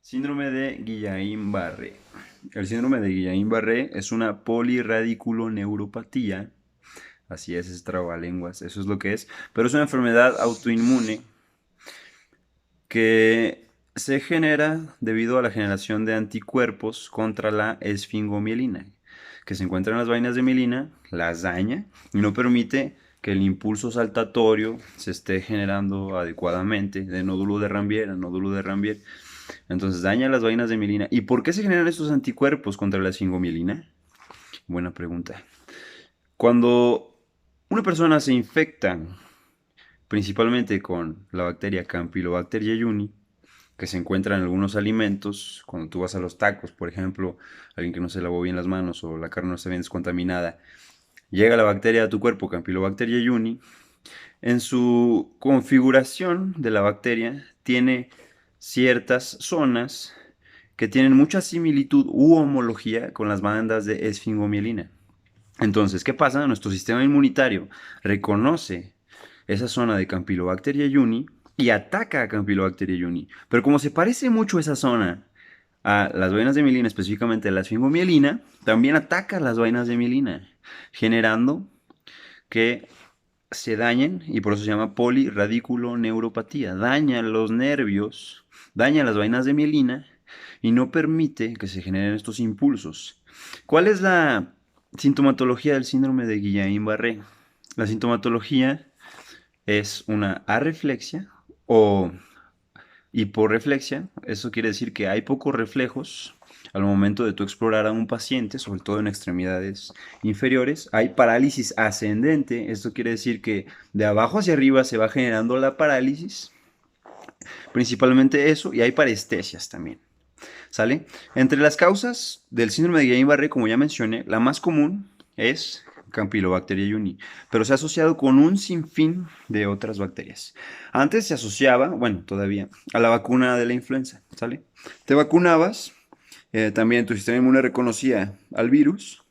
Síndrome de Guillain-Barré. El síndrome de Guillain-Barré es una polirradiculoneuropatía. Así es trabalenguas, eso es lo que es. Pero es una enfermedad autoinmune que se genera debido a la generación de anticuerpos contra la esfingomielina, que se encuentra en las vainas de mielina, las daña y no permite que el impulso saltatorio se esté generando adecuadamente de nódulo de Rambier a nódulo de Rambier. Entonces daña las vainas de mielina. ¿Y por qué se generan estos anticuerpos contra la esfingomielina? Buena pregunta. Cuando una persona se infecta principalmente con la bacteria Campylobacter jejuni, que se encuentra en algunos alimentos, cuando tú vas a los tacos, por ejemplo, alguien que no se lavó bien las manos o la carne no está bien descontaminada, llega la bacteria a tu cuerpo, Campylobacter jejuni, en su configuración de la bacteria tiene ciertas zonas que tienen mucha similitud u homología con las bandas de esfingomielina. Entonces, ¿qué pasa? Nuestro sistema inmunitario reconoce esa zona de Campylobacter jejuni y ataca a Campylobacter jejuni. Pero como se parece mucho esa zona a las vainas de mielina, específicamente a la esfingomielina, también ataca a las vainas de mielina, generando que se dañen y por eso se llama polirradiculoneuropatía. Daña los nervios, daña las vainas de mielina y no permite que se generen estos impulsos. ¿Cuál es la sintomatología del síndrome de Guillain-Barré? La sintomatología es una arreflexia o hiporreflexia. Eso quiere decir que hay pocos reflejos al momento de tú explorar a un paciente, sobre todo en extremidades inferiores. Hay parálisis ascendente. Esto quiere decir que de abajo hacia arriba se va generando la parálisis. Principalmente eso. Y hay parestesias también. ¿Sale? Entre las causas del síndrome de Guillain-Barré, como ya mencioné, la más común es Campylobacter jejuni, pero se ha asociado con un sinfín de otras bacterias. Antes se asociaba, bueno, todavía, a la vacuna de la influenza, ¿sale? Te vacunabas, también tu sistema inmune reconocía al virus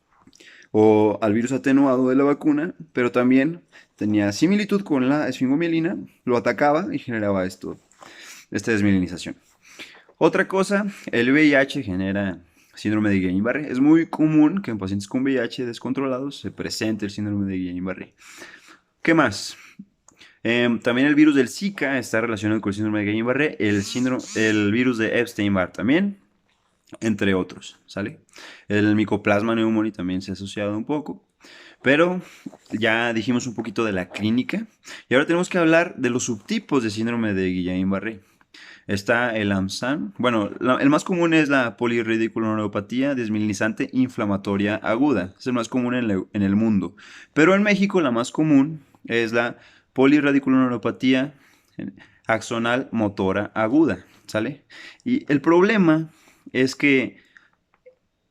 o al virus atenuado de la vacuna, pero también tenía similitud con la esfingomielina, lo atacaba y generaba esta desmielinización. Otra cosa, el VIH genera síndrome de Guillain-Barré. Es muy común que en pacientes con VIH descontrolados se presente el síndrome de Guillain-Barré. ¿Qué más? También el virus del Zika está relacionado con el síndrome de Guillain-Barré, el virus de Epstein-Barr también, entre otros, ¿sale? El Mycoplasma pneumoniae también se ha asociado un poco, pero ya dijimos un poquito de la clínica y ahora tenemos que hablar de los subtipos de síndrome de Guillain-Barré. Está el AMSAN. Bueno, el más común es la polirradiculoneuropatía desmielinizante inflamatoria aguda. Es el más común en el mundo. Pero en México la más común es la polirradiculoneuropatía axonal motora aguda. ¿Sale? Y el problema es que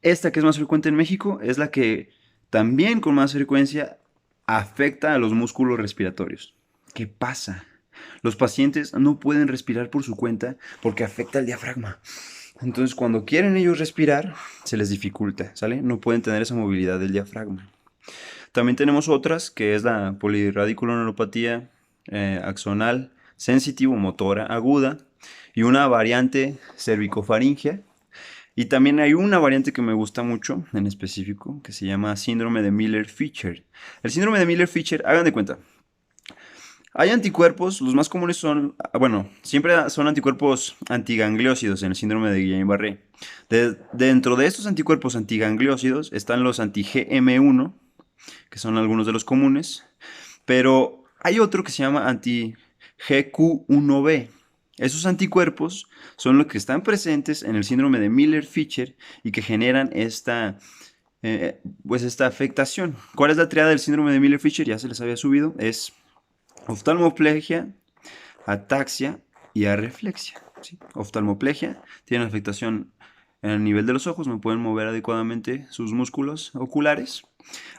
esta que es más frecuente en México es la que también con más frecuencia afecta a los músculos respiratorios. ¿Qué pasa? Los pacientes no pueden respirar por su cuenta porque afecta el diafragma. Entonces, cuando quieren ellos respirar, se les dificulta, ¿sale? No pueden tener esa movilidad del diafragma. También tenemos otras, que es la polirradiculoneuropatía axonal sensitivo motora aguda y una variante cervicofaringia. Y también hay una variante que me gusta mucho en específico, que se llama síndrome de Miller-Fisher. El síndrome de Miller-Fisher, hagan de cuenta, hay anticuerpos, los más comunes son, bueno, siempre son anticuerpos antigangliósidos en el síndrome de Guillain-Barré. Dentro de estos anticuerpos antigangliósidos están los anti-GM1, que son algunos de los comunes, pero hay otro que se llama anti-GQ1B. Esos anticuerpos son los que están presentes en el síndrome de Miller-Fisher y que generan pues esta afectación. ¿Cuál es la triada del síndrome de Miller-Fisher? Ya se les había subido. Es oftalmoplegia, ataxia y arreflexia. ¿Sí? Oftalmoplegia tiene afectación en el nivel de los ojos, no pueden mover adecuadamente sus músculos oculares.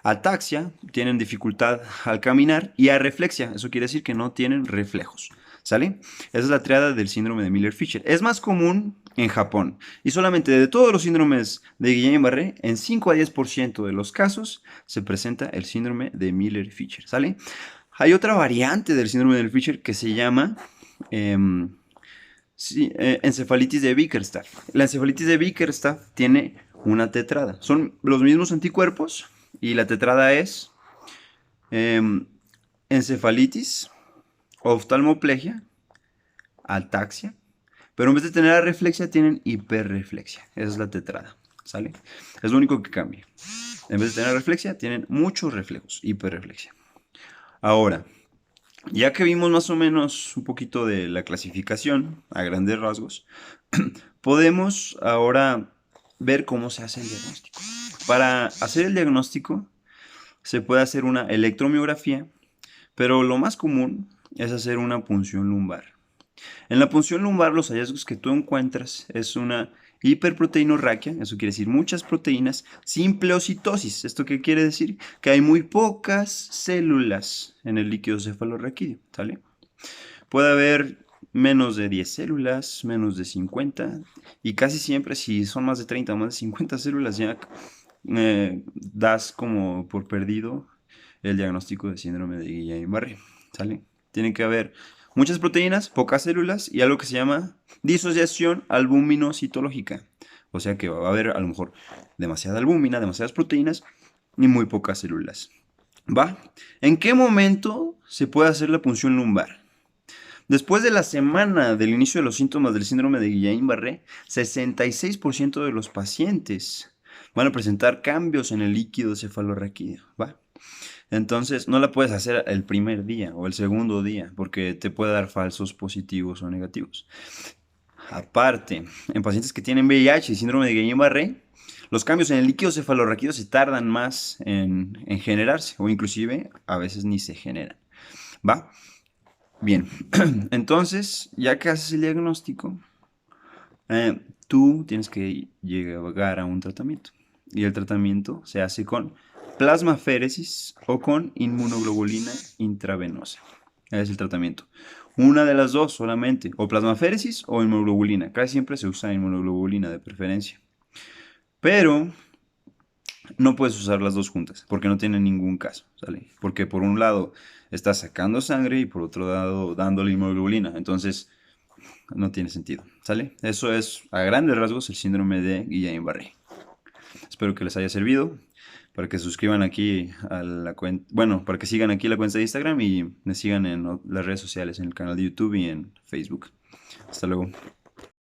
Ataxia, tienen dificultad al caminar. Y arreflexia, eso quiere decir que no tienen reflejos. ¿Sale? Esa es la triada del síndrome de Miller-Fisher. Es más común en Japón. Y solamente de todos los síndromes de Guillain-Barré, en 5 a 10% de los casos se presenta el síndrome de Miller-Fisher. ¿Sale? Hay otra variante del síndrome de Miller-Fisher que se llama Sí, encefalitis de Bickerstaff. La encefalitis de Bickerstaff tiene una tetrada. Son los mismos anticuerpos y la tetrada es em, encefalitis, oftalmoplegia, ataxia, pero en vez de tener arreflexia tienen hiperreflexia. Esa es la tetrada, ¿sale? Es lo único que cambia. En vez de tener reflexia, tienen muchos reflejos, hiperreflexia. Ahora, ya que vimos más o menos un poquito de la clasificación a grandes rasgos, podemos ahora ver cómo se hace el diagnóstico. Para hacer el diagnóstico se puede hacer una electromiografía, pero lo más común es hacer una punción lumbar. En la punción lumbar los hallazgos que tú encuentras es una hiperproteinorraquia, eso quiere decir muchas proteínas, sin pleocitosis. ¿Esto qué quiere decir? Que hay muy pocas células en el líquido cefalorraquídeo, ¿sale? Puede haber menos de 10 células, menos de 50, y casi siempre si son más de 30 o más de 50 células ya das como por perdido el diagnóstico de síndrome de Guillain-Barré, ¿sale? Tiene que haber muchas proteínas, pocas células y algo que se llama disociación albúmino-citológica. O sea que va a haber a lo mejor demasiada albúmina, demasiadas proteínas y muy pocas células. ¿Va? ¿En qué momento se puede hacer la punción lumbar? Después de la semana del inicio de los síntomas del síndrome de Guillain-Barré, 66% de los pacientes van a presentar cambios en el líquido cefalorraquídeo, ¿va? Entonces, no la puedes hacer el primer día o el segundo día porque te puede dar falsos positivos o negativos. Aparte, en pacientes que tienen VIH y síndrome de Guillain-Barré, los cambios en el líquido cefalorraquídeo se tardan más en generarse o inclusive a veces ni se generan, ¿va? Bien, entonces, ya que haces el diagnóstico, tú tienes que llegar a un tratamiento. Y el tratamiento se hace con plasmaféresis o con inmunoglobulina intravenosa. Ese es el tratamiento. Una de las dos solamente, o plasmaféresis o inmunoglobulina. Casi siempre se usa inmunoglobulina de preferencia. Pero no puedes usar las dos juntas, porque no tiene ningún caso, ¿sale? Porque por un lado estás sacando sangre y por otro lado dándole inmunoglobulina. Entonces, no tiene sentido, ¿sale? Eso es a grandes rasgos el síndrome de Guillain-Barré. Espero que les haya servido. Para que se suscriban aquí a la cuenta, bueno, para que sigan aquí la cuenta de Instagram y me sigan en las redes sociales, en el canal de YouTube y en Facebook. Hasta luego.